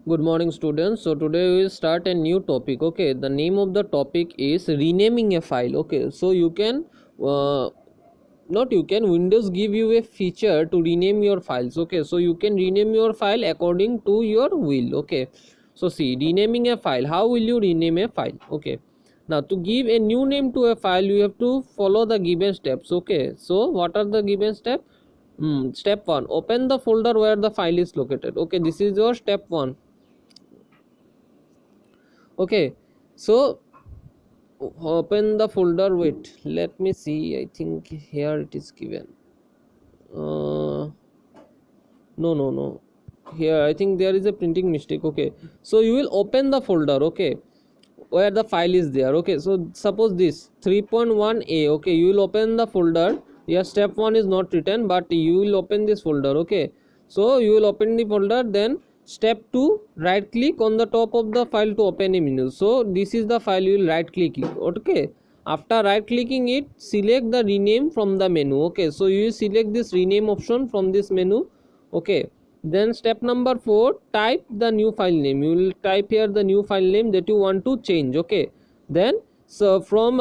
Good morning, students. So today we will start a new topic. Okay, the name of the topic is renaming a file. Okay, so you can not you can Windows give you a feature to rename your files. Okay, so you can rename your file according to your will. Okay, so see, renaming a file. How will you rename a file? Okay, now to give a new name to a file, you have to follow the given steps. Okay, so what are the given steps? Step 1, open the folder where the file is located. Okay, this is your step 1. Okay, so open the folder. Wait, let me see. I think here it is given. No, here I think there is a printing mistake. Okay, so you will open the folder. Okay, where the file is there. Okay, so suppose this 3.1a. Okay, you will open the folder. Here step 1 is not written, but you will open this folder. Okay, so you will open the folder, then step 2, right click on the top of the file to open a menu. So this is the file, you will right click it. Okay, after right clicking it, select the rename from the menu. Okay, so you will select this rename option from this menu. Okay, then step number 4, type the new file name. You will type here the new file name that you want to change. Okay, then so from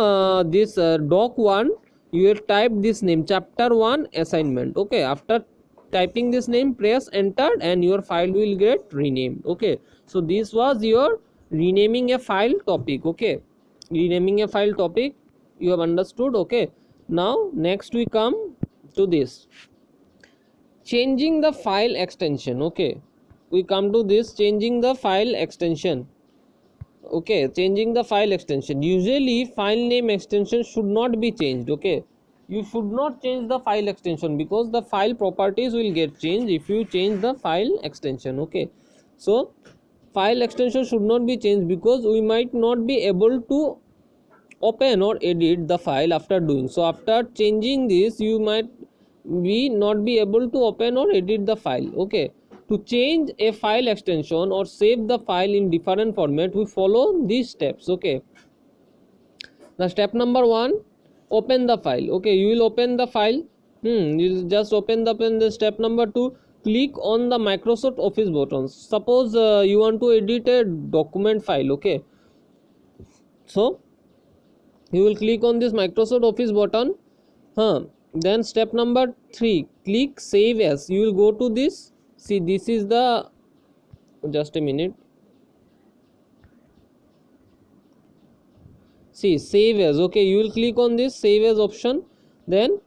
this doc1, you will type this name, chapter 1 assignment. Okay, after typing this name, press enter and your file will get renamed. Okay, so this was your renaming a file topic. Okay, renaming a file topic, you have understood. Okay, now next we come to this changing the file extension. Okay, we come to this changing the file extension. Okay, changing the file extension. Usually file name extension should not be changed. Okay, you should not change the file extension because the file properties will get changed if you change the file extension. Okay, so file extension should not be changed because we might not be able to open or edit the file after doing so. After changing this, you might not be able to open or edit the file. Okay, to change a file extension or save the file in different format, we follow these steps. Okay, the step number 1, open the file. Okay, you will open the file. You just open the step number 2, click on the Microsoft Office button. Suppose you want to edit a document file. Okay, so you will click on this Microsoft Office button. Then step number 3, click save as. You will go to this. See, this is the, just a minute. See, save as. Okay, you will click on this save as option. Then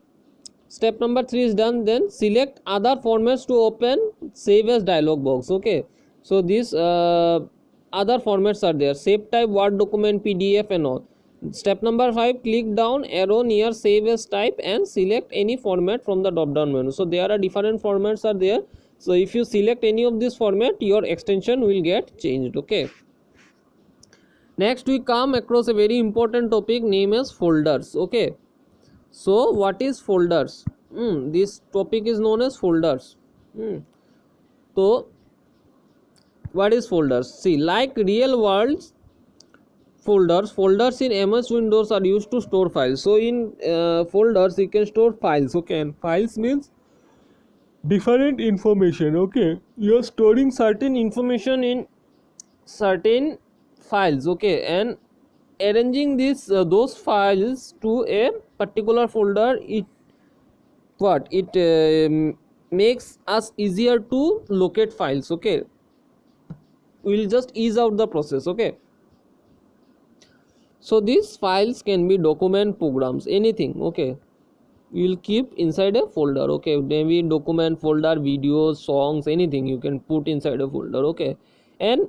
step number 3 is done. Then select other formats to open save as dialog box. Okay, so these other formats are there: save type, Word document, PDF and all. Step number 5, click down arrow near save as type and select any format from the drop down menu. So there are different formats are there. So if you select any of this format, your extension will get changed. Okay, next we come across a very important topic name as folders. Okay, so what is folders? This topic is known as folders. So what is folders? See, like real world folders in MS Windows are used to store files. So in folders you can store files. Okay, and files means different information. Okay, you are storing certain information in certain files. Okay, and arranging those files to a particular folder, it makes us easier to locate files. Okay, we'll just ease out the process. Okay, so these files can be document, programs, anything. Okay, you will keep inside a folder. Okay, maybe document folder, videos, songs, anything you can put inside a folder. Okay, and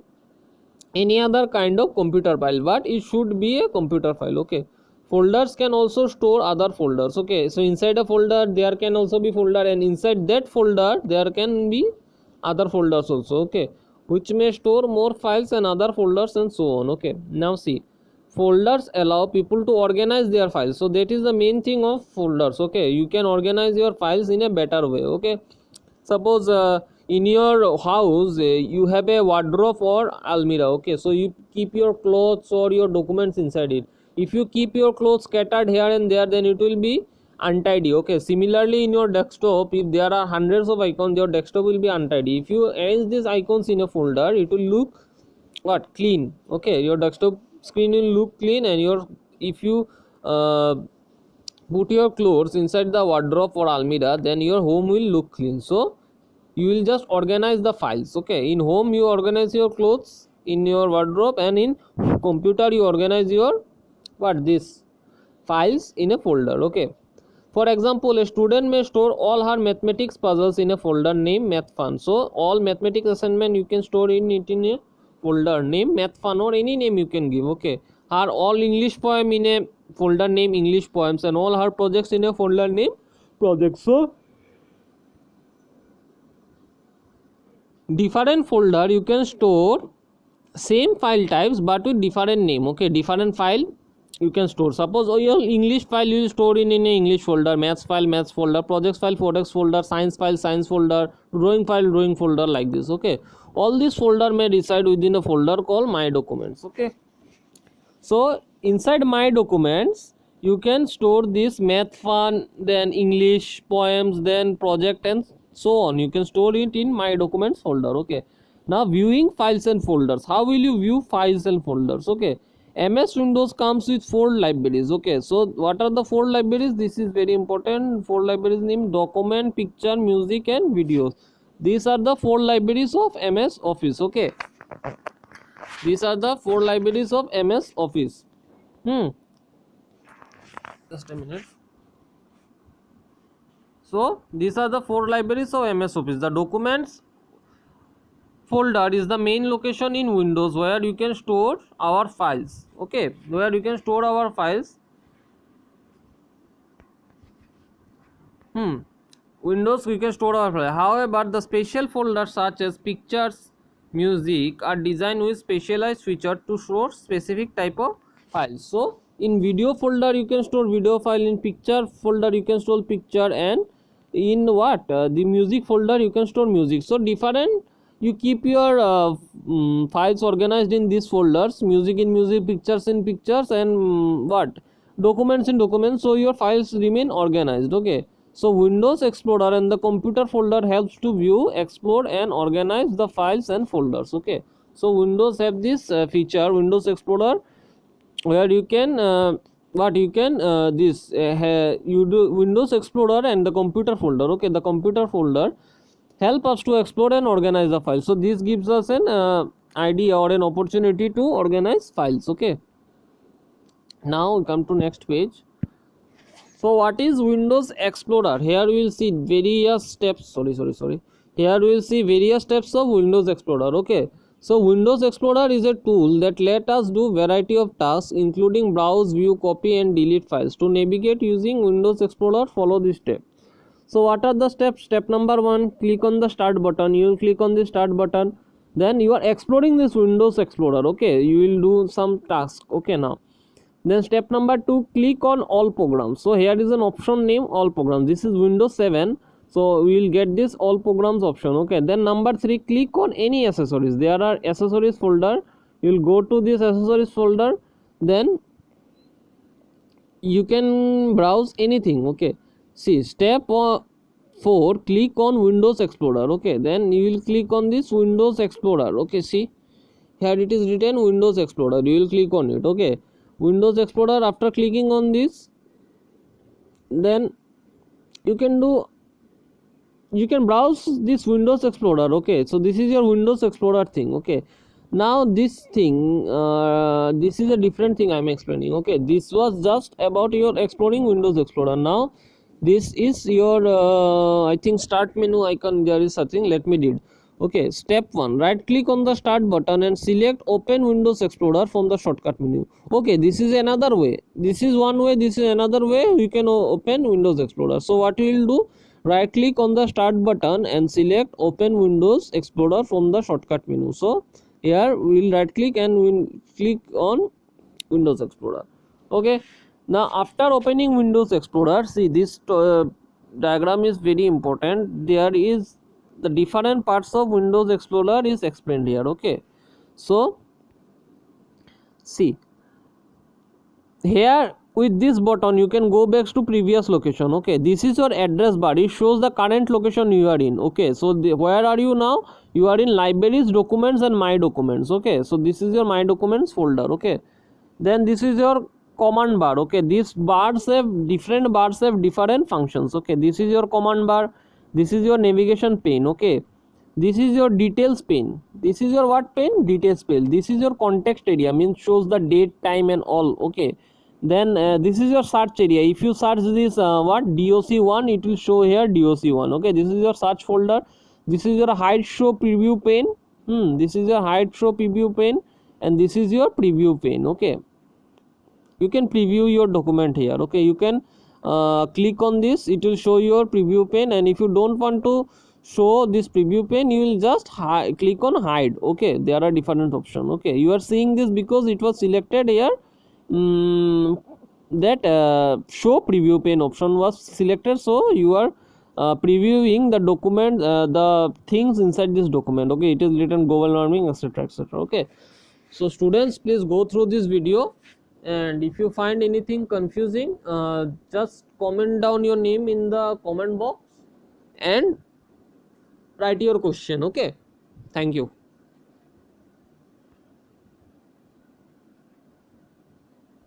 any other kind of computer file, but it should be a computer file. Okay, folders can also store other folders. Okay, so inside a folder there can also be folder, and inside that folder there can be other folders also. Okay, which may store more files and other folders and so on. Okay, now see, folders allow people to organize their files. So that is the main thing of folders. Okay, you can organize your files in a better way. Okay, suppose in your house you have a wardrobe or almirah. Okay, so you keep your clothes or your documents inside it. If you keep your clothes scattered here and there, then it will be untidy. Okay, similarly in your desktop, if there are hundreds of icons, your desktop will be untidy. If you arrange these icons in a folder, it will look what, clean. Okay, your desktop screen will look clean, and your, if you put your clothes inside the wardrobe or almirah, then your home will look clean. So you will just organize the files. Okay, in home you organize your clothes, in your wardrobe, and in computer you organize your what, this files in a folder. Okay, for example, a student may store all her mathematics puzzles in a folder named math fun. So all mathematics assignment you can store in it in a folder named math fun, or any name you can give. Okay, her all English poem in a folder named English poems, and all her projects in a folder named projects. So different folder you can store same file types but with different name. Okay, different file you can store. Suppose your English file you will store in a English folder, maths file maths folder, projects file projects folder, science file science folder, drawing file drawing folder, like this. Okay, all these folder may reside within a folder called my documents. Okay, so inside my documents you can store this math fun, then English poems, then project, and so on. You can store it in my documents folder. Okay, now viewing files and folders. How will you view files and folders? Okay, MS Windows comes with 4 libraries. Okay, so what are the 4 libraries? This is very important. 4 libraries named document, picture, music, and videos. These are the 4 libraries of MS Office. Okay, these are the 4 libraries of MS Office. Just a minute. So these are the 4 libraries of MS Office. The documents folder is the main location in Windows where you can store our files. Okay, where you can store our files. Windows we can store our files. However, the special folders such as pictures, music are designed with specialized feature to store specific type of files. So in video folder you can store video file, in picture folder you can store picture, and in what, the music folder you can store music. So different, you keep your files organized in these folders, music in music, pictures in pictures, and what, documents in documents, so your files remain organized. Okay, so Windows Explorer and the computer folder helps to view, explore, and organize the files and folders. Okay, so Windows have this feature, Windows Explorer, where you can what you can this you do Windows Explorer and the computer folder. Okay, the computer folder help us to explore and organize the files. So this gives us an idea or an opportunity to organize files. Okay, now we come to next page. So what is Windows Explorer? Here we will see various steps. Sorry. Here we will see various steps of Windows Explorer. Okay, so Windows Explorer is a tool that let us do variety of tasks, including browse, view, copy, and delete files. To navigate using Windows Explorer, follow this step. So what are the steps? Step number 1, click on the start button. You will click on the start button. Then you are exploring this Windows Explorer. Okay, you will do some task. Okay, now then step number 2, click on all programs. So here is an option named all programs. This is Windows 7, so we will get this all programs option. Okay, then number 3, click on any accessories. There are accessories folder. You will go to this accessories folder, then you can browse anything. Okay, see step 4, click on Windows Explorer. Okay, then you will click on this Windows Explorer. Okay, see here it is written Windows Explorer. You will click on it. Okay, Windows Explorer. After clicking on this, then you can browse this Windows Explorer. Okay, so this is your Windows Explorer thing. Okay, now this thing this is a different thing I am explaining. Okay, this was just about your exploring Windows Explorer. Now this is your I think start menu icon. There is something, let me read. Okay, step 1, right click on the start button and select open Windows Explorer from the shortcut menu. Okay, this is another way. This is one way, this is another way we can open Windows Explorer. So what we will do, right click on the start button and select open Windows Explorer from the shortcut menu. So here we will right click and we will click on Windows Explorer. Okay, now after opening Windows Explorer, see this diagram is very important. There is the different parts of Windows Explorer is explained here. Okay, so see here with this button you can go back to previous location. Okay, this is your address bar. It shows the current location you are in. Okay, so where are you now? You are in libraries, documents and my documents. Okay, so this is your my documents folder. Okay, then this is your command bar. Okay, these bars have different functions. Okay, this is your command bar, this is your navigation pane. Okay, this is your details pane, this is your what pane, details pane. This is your context area, means shows the date, time and all. Okay, then this is your search area. If you search this what doc1, it will show here doc1. Okay, this is your search folder. This is your hide show preview pane. This is your hide show preview pane, and this is your preview pane. Okay, you can preview your document here. Okay, you can click on this, it will show your preview pane, and if you don't want to show this preview pane, you will just click on hide. Okay, there are different options. Okay, you are seeing this because it was selected here. That show preview pane option was selected, so you are previewing the document, the things inside this document. Okay, it is written global warming, etc, etc. Okay, so students, please go through this video, and if you find anything confusing, just comment down your name in the comment box and write your question. Okay, thank you.